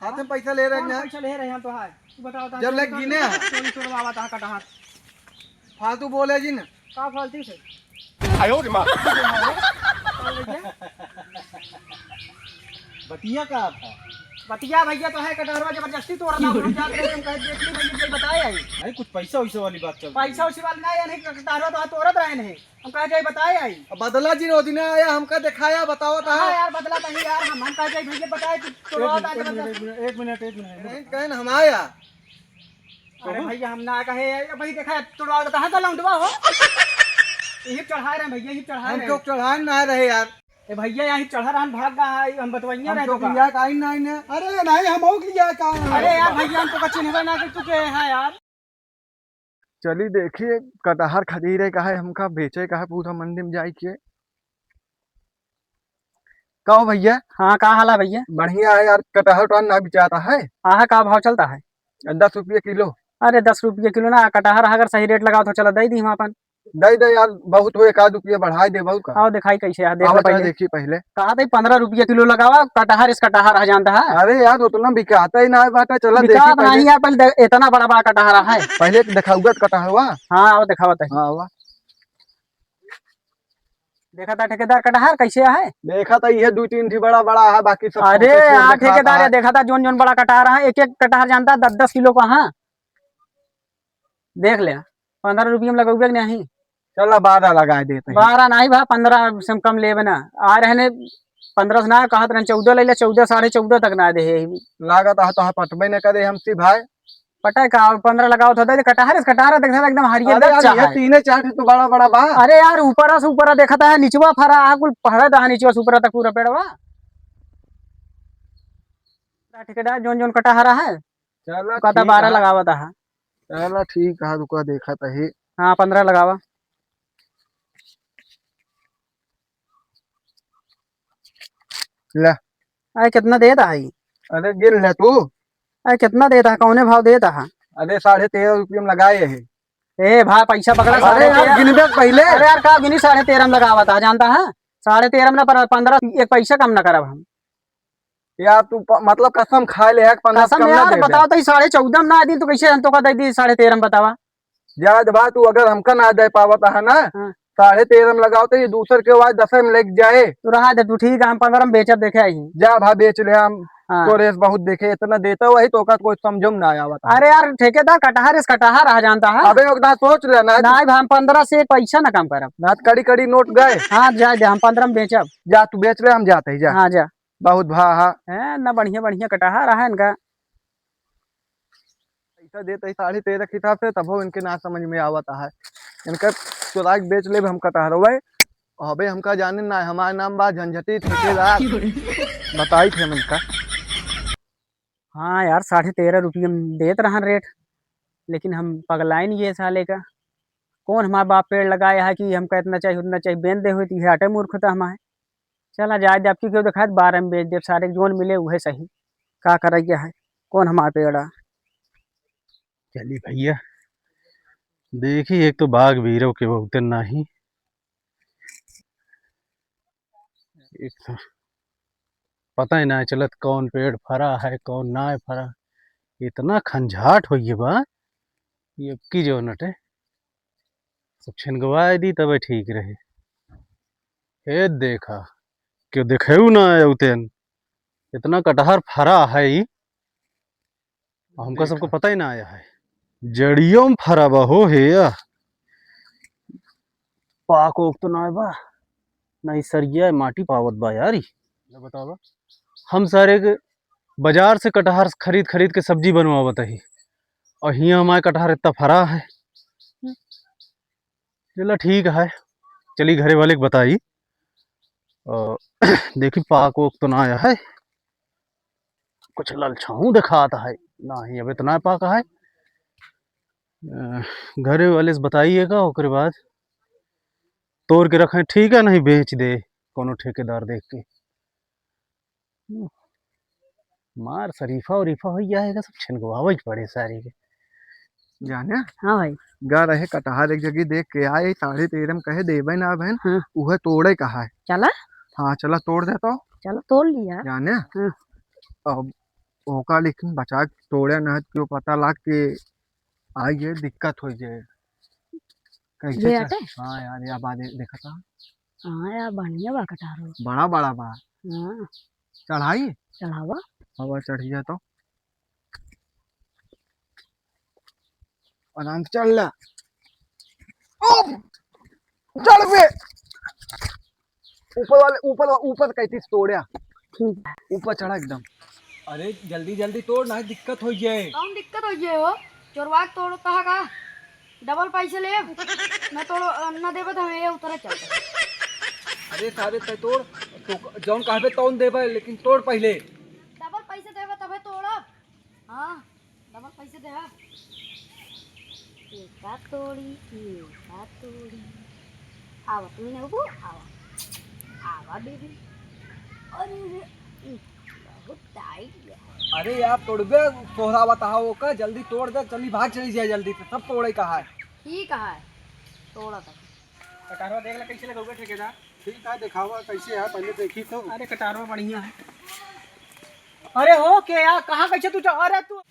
हाथ में पैसा ले रहे हैं। पैसा ले रहे हैं तो है तू बताओ जब लग गिने चोरी तोड़वावा था कटहर फालतू बोले जी ना का फालतू से आयो रे माँ। बतिया का था बतिया भैया तो है कटहरवा जबरदस्ती तोड़ रहा हम जाते रहे हम कहे देख ली भैया जी बताए आई नहीं कुछ पैसा वैसा वाली बात चल पैसा उसी वाला नहीं नहीं कटहरवा तो तोड़त रहे नहीं हम कहे जाए बताए आई बदला जी वो दिन आया हमका दिखाया बताओ था हाँ यार बदला नहीं यार हम कहे जाए भैया बताए तोड़वा था एक मिनट कहन हम आया अरे भैया हम ना कहे भाई देखा तोड़वा तो है तो लौंडवा हो यही चढ़ा रहे भैया यही चढ़ा हम रहे क्यों चढ़ान ना रहे यार ए भैया यही चढ़ा रहा भाग गया है हम बतवैया रहे तो का किया काई नहीं अरे नहीं हम हो किया का अरे यार भैया हमको चिन्हबे ना कि तू के है यार चली देखिए कटहर खरीदे का है हमका बेचे का है पूरा मंडी में जाए के कहो भैया हाँ का हाल है भैया बढ़िया है यार कटहर तो ना बेचाता है आहा का भाव चलता है 10 रुपये किलो अरे 10 रुपये किलो ना कटहर अगर सही रेट लगाओ तो चलो दे दी हम अपन दे यार बहुत हो 1 आध रुपया बढ़ा दे बहुत का आओ दिखाई कैसे है देख आओ लो चलो पहले देखिए पहले कहा था 15 रुपये किलो लगावा कटहर इस कटहर है जानता है अरे यार उतना बिकाता ही ना है बाटा चला बिका देखिए नहीं यार पहले इतना बड़ा बड़ा कटहर है पहले दिखाऊगा कटहर हुआ हाँ आओ दिखावा तही हाँ हुआ देखा था ठेकेदार कटहर कैसे है देखा था ये 2-3 थी बड़ा बड़ा है बाकी सब अरे छोटे छोटे यार दिखाता ठेकेदार है। ये देखा था जोन जोन बड़ा कटहर है एक एक कटहर जानता है 10-10 किलो का हाँ देख ले 15 रुपये में लगोगे कि नहीं चला 12 लगा देते हैं 12 नहीं भा 15 से कम लेबे ना आ रहे 15 से ना कहत रहे 14 ले ले 14 14.5 तक ना दे लागत है तो पटबे न करे हमसे भाई पता है का 15 लगाओ तो कटहर इस कटहर देख एकदम हरियर अरे यार गच्चा ये है 3-4 तो बड़ा बड़ा बा अरे यार ऊपर से ऊपर देखा था निचवा फरा है कुल पहरा था निचवा से ऊपर तक पूरा पेड़वा ठेकेदार जोन जोन कटहर है चला कहता 12 लगावा था चला ठीक है रुका देखा था ही हाँ 15 लगावा ले अरे कितना देता है अरे गिर ले तू अरे कितना देता है कौने भाव देता है अरे 13.5 रुपये में लगाए है ए भाई पैसा पकड़ा अरे यार 13.5 गिनबे पहले अरे यार का गिनी 13.5 में लगावा था जानता है 13.5 में ना 15 एक पैसा कम ना करब हम यार तू मतलब कसम खा ले 15 कसम कम ना यार दे बताओ तो 14.5 में ना दी तो कैसे हम तो का दे दी 13.5 में बतावा याद बा तू अगर हमका ना दे पावता है ना हाँ। 13.5 में लगाओ तो ये दूसर के बाद 10 में लग जाए तो रहा दे तू ठीक है हम 15 में बेचब देखे आई जा भा बेच ले हम हाँ। तो रेस बहुत देखे इतना देता वही तो का कोई समझम ना आवता अरे यार ठेकेदार कटहर इस कटहर रहा जानता है अबे उतना सोच लेना ना भाई हम 15 से एक पैसा ना कम करब ना कड़ी कड़ी नोट गए हाँ जा दे हम 15 में बेचब जा तू बेच ले हम जाते ही जा हाँ जा बहुत भा हाँ है ना बढ़िया बढ़िया कटहर है इनका पैसा देते ही 13.5 किताब से तब वो इनके ना समझ में आवता है इनका चुरा के बेच ले हम कटहर हुए अबे हमका जाने ना हमारा नाम बा झंझटी ठेकेदार बताई थे हम इनका हाँ यार 13.5 रुपये में देत रहा रेट लेकिन हम पगलाए नहीं ये साले का कौन हमारे बाप पेड़ लगाया है कि हमका इतना चाहिए उतना चाहिए बेच दे हुई थी हटे मूर्ख था हमारे चला जाए आपकी क्यों दिखाए 12 में बेच दे सारे जोन मिले वह सही का करैया है कौन हमारे पेड़ है चली भैया देखी एक तो बाघ वीरों के बहुत नहीं एक तो पता ही ना चलत कौन पेड़ फरा है कौन ना फरा इतना खंजाट हो ये बा ये की जो नटे सब छिनगवाए दी तब ठीक रहे हे देखा क्यों देखे ना उतेन इतना कटहर फरा है ही हमका सबको पता ही ना आया है जड़ियों में फरा बा हो हे या पाक ओक तो ना बा नहीं सरिया माटी पावत बा यार बतावा हम सारे के बाजार से कटहर खरीद खरीद के सब्जी बनवावत ही और हियाँ हमारे कटहर इतना फरा है चला ठीक है चली घरे वाले को बताई और देखी पाक ओक तो ना आया है कुछ ललछाऊ दिखाता है ना ही अब इतना पाका है घरे वाले से बताइएगा ओकरे बाद तोड़ के रखें ठीक है नहीं बेच दे कोनो ठेकेदार देख के मार शरीफा उरीफा हो जाएगा सब छिनगवावे पड़े सारे के जाने हाँ भाई गा रहे कटहर एक जगह देख के आए 13.5 में कहे देवे ना बहन हाँ। उहे तोड़े कहा है चला हाँ चला तोड़ दे तो चलो तोड़ लिया जाने हाँ। अब ओका लेकिन बचा के तोड़े न क्यों पता लग के आई ये दिक्कत हो जाए कैसे ये चल। आटे हाँ यार ये आबाद देखा था हाँ यार बढ़िया बा कटारो बड़ा बड़ा बा हाँ चढ़ाई चढ़ावा हवा चढ़िया तो आराम से चल ला ओप! चढ़ पे ऊपर ऊपर कैसे तोड़या ठीक है ऊपर चढ़ा एकदम। अरे जल्दी जल्दी तोड़ ना दिक्कत हो जाए। कौन दिक्कत हो जाए हो चोरवा के तोड़ कहा का डबल पैसे ले मैं तोड़ न देबे तो मैं उतरे चल अरे सारे ते तोड़ तो जौन कहबे तौन देबे लेकिन तोड़ पहले। डबल पैसे देबे तबे तोड़ब हाँ डबल पैसे देहा एका तोड़ी आवा तुम्ही नहीं उबू आवा दीदी अरे बहुत टाइट है अरे यार तोड़बे तोहरा बताओ का जल्दी तोड़ दे चली भाग चली जाए जल्दी से सब तोड़े कहा है। ठीक है तोड़ा तक कटारवा देख ले कैसे लगोगे ठेकेदार ठीक है दिखावा कैसे है पहले देखी तो। अरे कटारवा बढ़िया है अरे हो के यार कहाँ कैसे तू अरे तू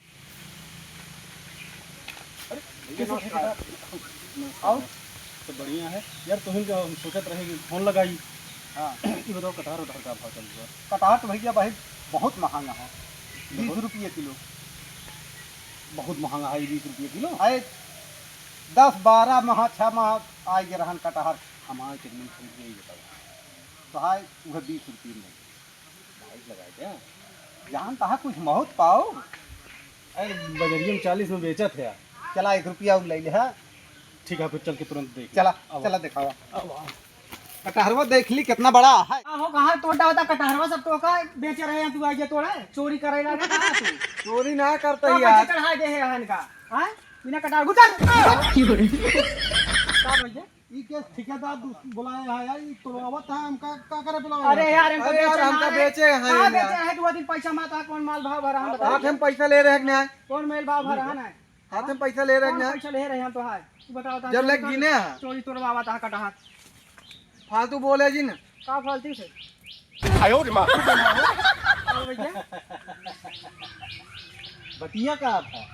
आओ तो बढ़िया है यार तुम्हें जो सोचत रहेगी फोन लगाई। हाँ ये बताओ कटहर उधर का भाव चल रहा है। कटहर तो भैया भाई बहुत महंगा है 20 रुपये किलो। बहुत महंगा है 20 रुपये किलो। अरे 10-12 माह 6 माह आए रहन कटहर हमारे कितने खरीद यही बताओ। तो है वह 20 रुपये में बाइक लगाए क्या जान तहा कुछ बहुत पाओ। अरे बजरिया में 40 में बेचा थे यार। चला 1 रुपया ले ले है। ठीक है फिर चल के तुरंत देख चला चला दिखावा कटहरवा देख ली कितना बड़ा है। हो कहाँ तोड़ा होता कटहरवा सब तो का बेच रहे हैं तू आगे तोड़े चोरी करे लगा कहाँ तू चोरी ना करता तो यार। कैसे चढ़ा दे है हन का हां बिना कटार गुजर का भैया ये क्या ठेकेदार बुलाया है यार ये तोड़ावत है हमका का करे बुलाया। अरे यार हमको अरे यार हमका बेचे हैं हां यार। बेचे है 2 दिन पैसा माता कौन माल भाव भरा हम हाथ बता हम पैसा ले रहे हैं ना कौन मेल भाव भरा है ना हाथ हम पैसा ले रहे कौन हैं पैसा ले रहे हैं तो हां तू बताओ तो जब लग गिने हैं चोरी तोड़वा था कटहर फालतू बोले जी ना। का फालतू से आयो रे मां भैया बतिया का था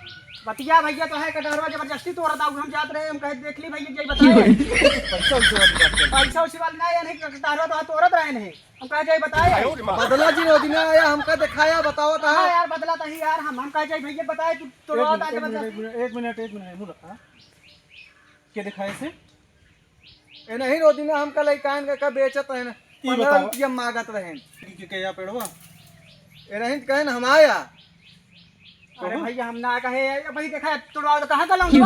बतिया भैया तो है कटहरवा जबरदस्ती तोड़ रहा हम जात रहे हम कहे देख ली भैया जय बताए पैसा उसी वाले नहीं नहीं कटहरवा तो तोड़त रहे नहीं हम कहे जय बताए बदला जी वो दिन आया हमका दिखाया बताओ तो हाँ यार बदला तो ही यार हम कहे जय भैया बताए तू तोड़वा था जबरदस्ती एक मिनट मुंह रखा क्या दिखाए से ए नहीं वो दिन हमका लइकान का बेचत है ना ई 15 बताओ। रुपया मांगत रहे कि क्या पेड़वा ए नहीं कहे ना हम आया अरे भैया हम ना कहे भाई देखा तोड़वा तो कहाँ चलाऊं यही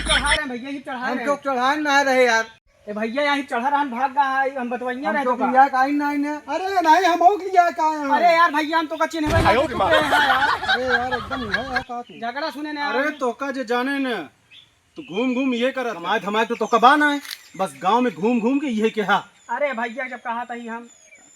चढ़ा रहे हैं भैया यही चढ़ा हम रहे तो हैं चढ़ान ना रहे यार। ए भैया यही चढ़ा रहा भाग गया है हम बतवैया हम रहे तो तो किया काई नहीं ने। अरे नहीं हम हो गया का अरे यार भैया हम तो का चिन्हवे नहीं तू के हैं यार अरे यार एकदम है का तू। झगड़ा सुने ने अरे तोका जो जाने न तो घूम घूम ये कर हमारे तो तोका बाना है बस गांव में घूम घूम के ये कहा अरे भैया जब कहा था ही हम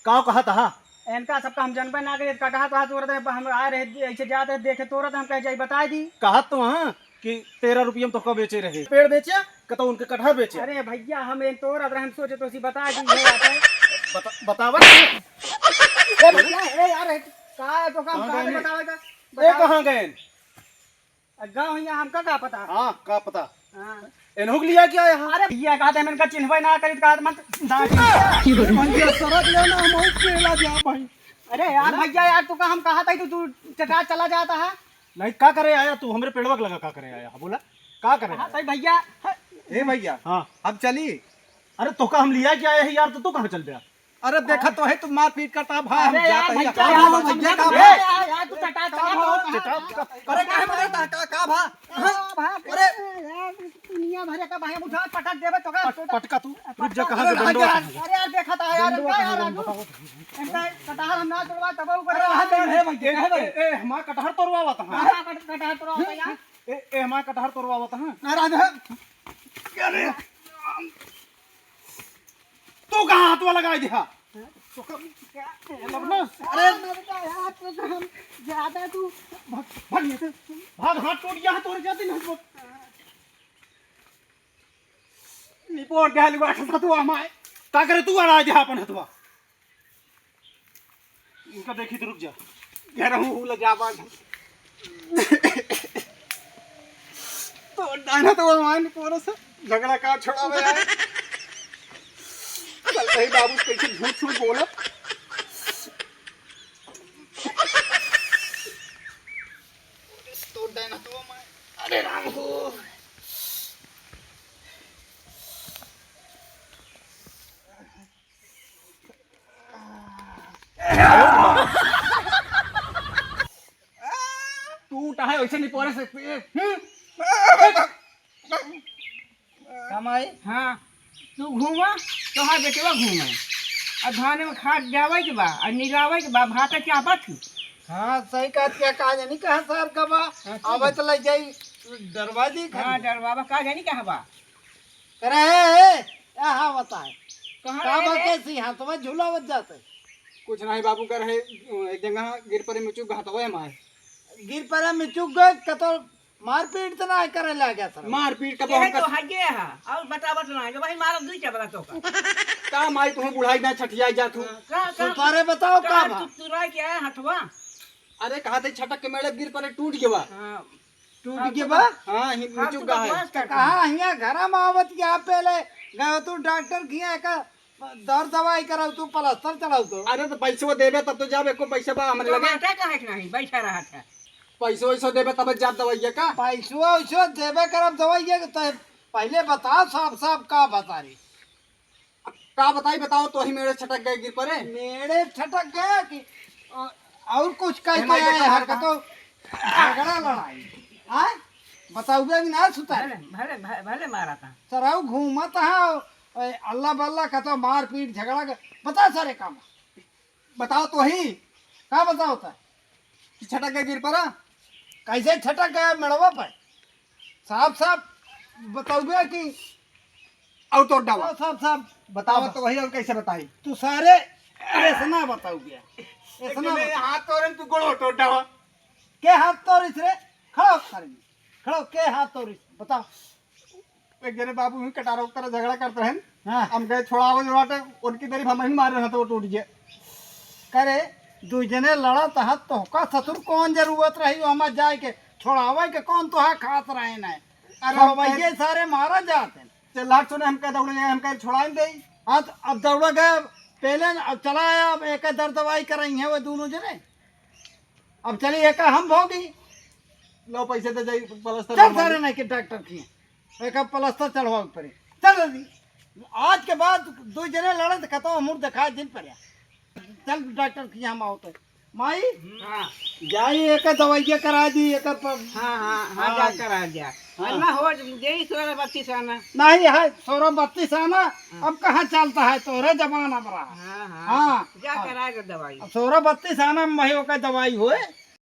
काव कहा था इनका सबका हम जनबे ना करे कटा तो तोड़ दे हम आ रहे ऐसे जाते देखे तोड़त हम कह जाई बता दी कहा तो हाँ कि 13 रुपये में तोका बेचे रहे पेड़ बेचे कतो उनके कटहर बेचे अरे भैया हम इन तोड़त रहे हम सोचे तो सी बता दी है आता है बतावा ए भैया ए यार का है तो काम कहाँ का गए? बतावेगा ये कहाँ गए गांव हिया हमका का पता हाँ का पता हां इन्हों लिया क्या यहाँ अरे भैया कहते हैं इनका चिन्हवे ना करी का मत दांत सड़क लेना हम और केला जा भाई अरे यार भैया यार तू का हम कहा था तू चटा चला जाता है नहीं का करे आया तू हमारे पेड़वा लगा का करे आया बोला का करे हाँ सही भैया ए भैया हाँ अब चली। अरे तो का हम लिया क्या है यार तो तू कहाँ चल गया अरे देखा तो है तुम मारपीट करता भाई हम अरे यार जाते हैं भैया का यार भाव भैया भैया का का भाव। यार तू चटा चला अरे काहे बता का भाव। अरे यार दुनिया भरे का भाई उठा पटक देबे तो का पटका तू रुक जा कहाँ अरे से डंडवा अरे यार देखा था यार इनका यार इनका कटार हम ना तोड़वा तब ऊपर है भैया ए हमारा कटहर तोड़वा था कटार तोड़वा यार ए हमारा कटहर तोड़वा था नाराज है। अरे तू कहाँ हाथवा लगा दिया अरे यार तो हम ज्यादा तू भाग हाथ टूट गया तोड़ जाती ना रिपोर्ट डाल बैठा तू हमारे का करे तू आ रहा है अपन हथवा इनका देखी तो रुक जा कह रहा हूँ लजावा तो डायना तो मान पूरा से झगड़ा का छोड़ा हुआ है। चल कहीं बाबू कैसे झूठ झूठ बोला। तो डायना तो मैं अरे राम हो तू उठा है वैसे नहीं पोरे से कमाई हाँ तू घूमा तो हाँ बेटवा घूमे और धान में खाद जावे के बा और निरावे के बा भाटा चापा थी। हाँ सही कहत क्या कहा जानी कहा सर कबा आवे तो लग जाई दरवाजी हाँ डरवाबा का जानी कहाँ बा करे हाँ बताए कहाँ का रहे रे? कैसी हाथ में झूला बच जाते कुछ नहीं बाबू कर है एक जगह गिर पड़े में चुप घात हुए हमारे गिर पर में चुक गए कतो मारपीट तो ना करे लग गया सर मार पीट का ये तो हजे है और बतावत ना जो भाई मारा दूई चबला तो का माई तुम्हें बुढ़ाई ना छठियाई जा तू सुतारे बताओ का तू तुरा क्या है हथवा अरे कहा थे छटक के मेरे गिर पड़े टूट गया हाँ टूट के बा हाँ ही चुप गा है कहा यहाँ घर में आवत क्या पहले गए तू डॉक्टर किया का दर दवाई कराओ तू प्लास्टर चलाओ तो अरे तो पैसो देबे तब तो जाबे को पैसे बा हमरे लगे टमाटर का है कि नहीं बैठा रहा था पैसो वैसो देबे तब जाब दवाइया का पैसो वैसो देवे करब दवाई तो पहले बताओ साफ साफ का बता रही का बताओ तो ही मेरे छटक गए गिर पड़े मेरे छटक गया कि और कुछ कह के हमारे आए देखो हर तो झगड़ा लड़ाई हाँ बताओ भी ना सुता भले भले भले मारा था सराउ घूमत है अल्लाह बल्ला का तो मार पीट झगड़ा कर बता सारे काम बताओ तो ही का बताओ था छटक गए गिर पड़ा कैसे छटक गया मेड़वा पर साफ साफ बताओ कि और तो डावा साफ साफ बताओ तो वही और कैसे बताई तू सारे ऐसा बताओ गया ऐसा हाथ तोड़े तू गोड़ो तो डावा के हाथ तोड़ रे खड़ो खड़ो के हाथ तोड़ बताओ एक जने बाबू ही कटारों की तरह झगड़ा करते हैं हाँ हम गए छोड़ाओ जोड़ाटे उनकी तरफ हम ही मार रहे थे वो टूट गया करे दू जने लड़त हत तो का ससुर कौन जरूरत रही हम जाए के छोड़ावे के कौन तो हा खास रहे न अरे भैया सारे मारा जाते चल लाख सुने हम कह दौड़े हम कह छोड़ा दे हाँ तो अब दौड़ा गए पहले अब चला आया अब एक दर दवाई कर रही है वो दोनों जने अब चली एक हम भोगी लो पैसे दे जाई प्लास्टर चल सारे नहीं कि डॉक्टर की एक प्लास्टर चढ़वा पड़े चल जल्दी आज के बाद दो जने लड़े तो कहता हूँ मुँह दिखा दिन पर चल डॉक्टर की हम आओ तो माई हाँ जाई एक दवाइया करा दी एक हाँ हाँ हाँ जा करा जा अन्ना हो यही 16-32 आना नहीं है 16-32 आना अब कहाँ चलता है तोरे जमाना बड़ा हाँ हाँ हाँ जा करा दवाई 16-32 आना में महियों का दवाई हुए